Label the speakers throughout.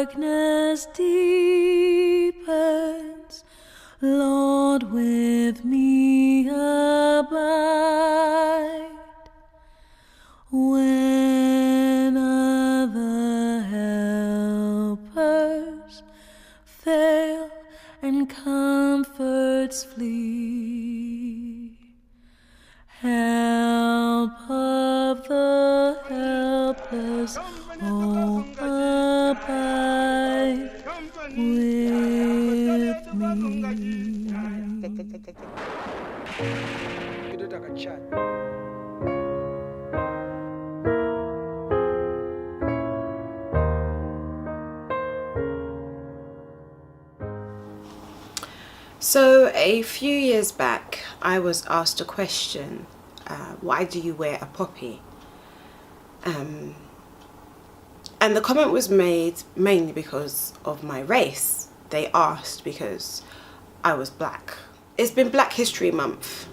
Speaker 1: darkness deepens, Lord, with me abide. When other helpers fail and comforts flee, help of the helpless, oh, abide with me.
Speaker 2: So a few years back, I was asked a question, why do you wear a poppy? And the comment was made mainly because of my race. They asked because I was black. It's been Black History Month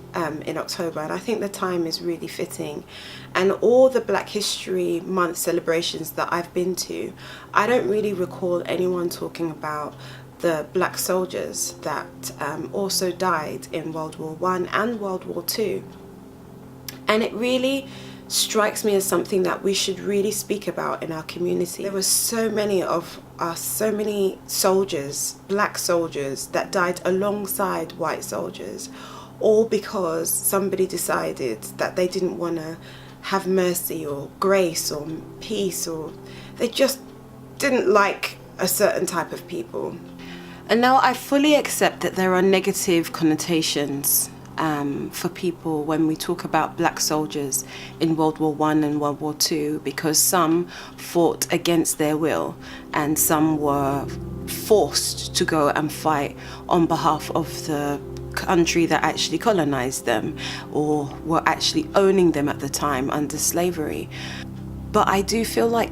Speaker 2: in October, and I think the time is really fitting. And all the Black History Month celebrations that I've been to, I don't really recall anyone talking about the black soldiers that also died in World War I and World War II. And it really strikes me as something that we should really speak about in our community. There were so many of us, so many soldiers, black soldiers, that died alongside white soldiers, all because somebody decided that they didn't want to have mercy or grace or peace, or they just didn't like a certain type of people. And now I fully accept that there are negative connotations for people when we talk about black soldiers in World War I and World War II, because some fought against their will and some were forced to go and fight on behalf of the country that actually colonized them or were actually owning them at the time under slavery. But I do feel like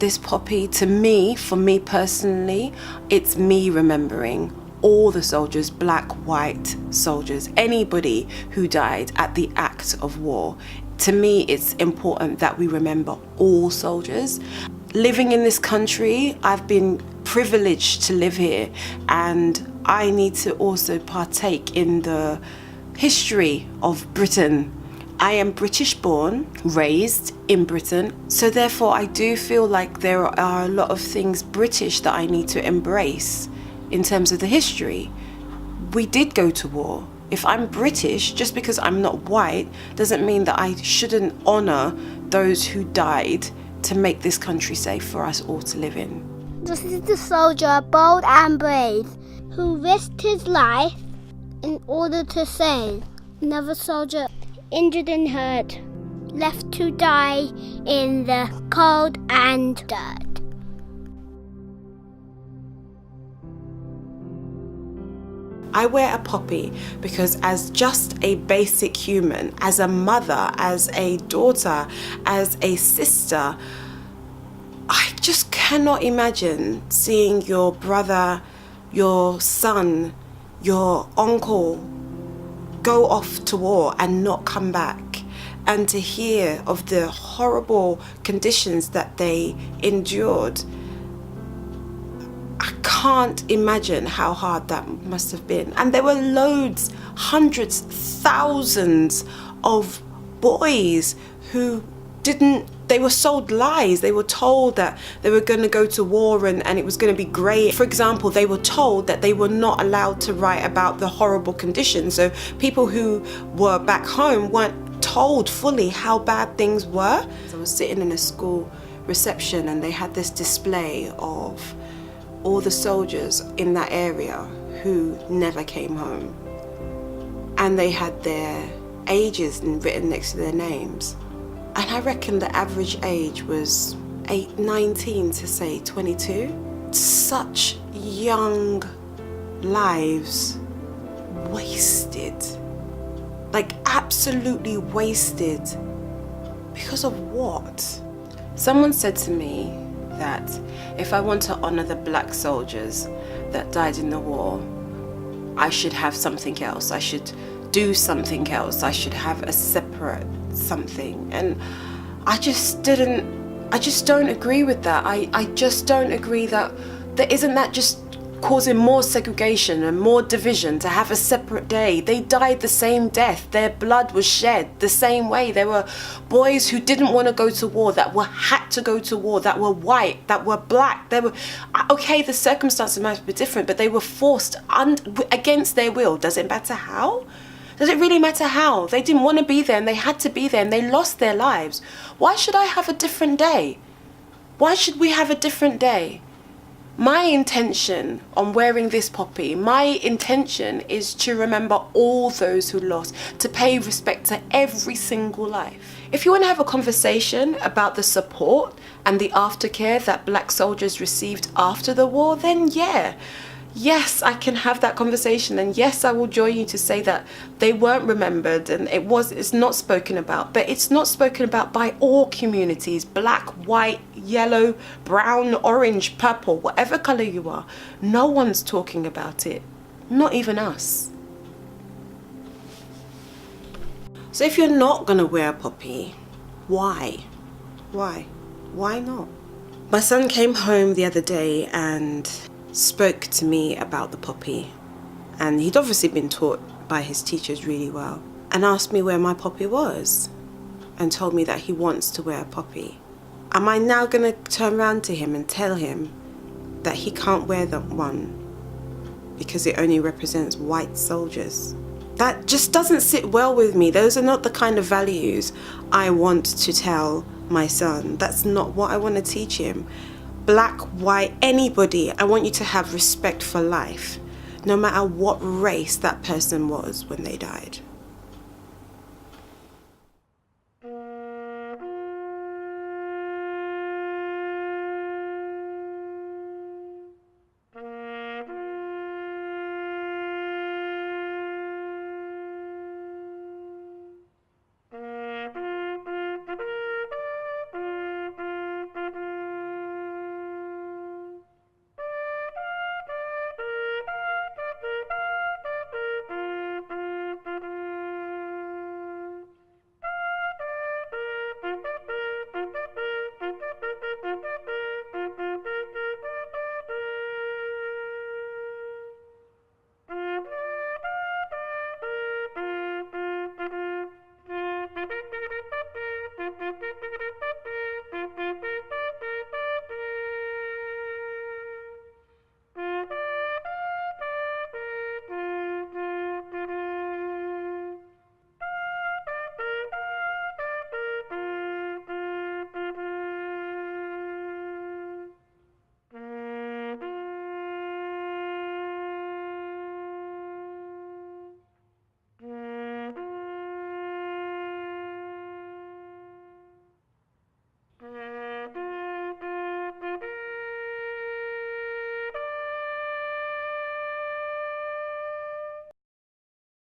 Speaker 2: this poppy, to me, for me personally, it's me remembering all the soldiers, black, white soldiers, anybody who died at the act of war. To me, it's important that we remember all soldiers. Living in this country, I've been privileged to live here, and I need to also partake in the history of Britain. I am British born, raised in Britain, so therefore I do feel like there are a lot of things British that I need to embrace in terms of the history. We did go to war. If I'm British, just because I'm not white, doesn't mean that I shouldn't honour those who died to make this country safe for us all to live in.
Speaker 3: This is the soldier, bold and brave, who risked his life in order to save another soldier injured and hurt, left to die in the cold and dirt.
Speaker 2: I wear a poppy because as just a basic human, as a mother, as a daughter, as a sister, I just cannot imagine seeing your brother, your son, your uncle go off to war and not come back, and to hear of the horrible conditions that they endured. I can't imagine how hard that must have been. And there were loads, hundreds, thousands of boys who they were sold lies. They were told that they were going to go to war and it was going to be great. For example, they were told that they were not allowed to write about the horrible conditions. So people who were back home weren't told fully how bad things were. I was sitting in a school reception and they had this display of all the soldiers in that area who never came home. And they had their ages written next to their names. And I reckon the average age was 19 to say 22. Such young lives wasted. Like absolutely wasted. Because of what? Someone said to me that if I want to honour the black soldiers that died in the war, I should have something else. I should do something else. I should have a separate something. And I just don't agree with that. I just don't agree that isn't that just causing more segregation and more division to have a separate day? They died the same death. Their blood was shed the same way. There were boys who didn't want to go to war, that had to go to war, that were white, that were black. They were, okay, the circumstances might be different, but they were forced against their will. Does it matter how? Does it really matter how? They didn't want to be there and they had to be there and they lost their lives. Why should I have a different day? Why should we have a different day? My intention on wearing this poppy, my intention is to remember all those who lost, to pay respect to every single life. If you want to have a conversation about the support and the aftercare that black soldiers received after the war, then yes, I can have that conversation, and yes, I will join you to say that they weren't remembered and it's not spoken about, but it's not spoken about by all communities, black, white, yellow, brown, orange, purple, whatever color you are. No one's talking about it, not even us. So if you're not gonna wear a poppy, why? Why not? My son came home the other day and spoke to me about the poppy, and he'd obviously been taught by his teachers really well, and asked me where my poppy was and told me that he wants to wear a poppy. Am I now going to turn around to him and tell him that he can't wear that one because it only represents white soldiers? That just doesn't sit well with me. Those are not the kind of values I want to tell my son. That's not what I want to teach him. Black, white, anybody, I want you to have respect for life, no matter what race that person was when they died.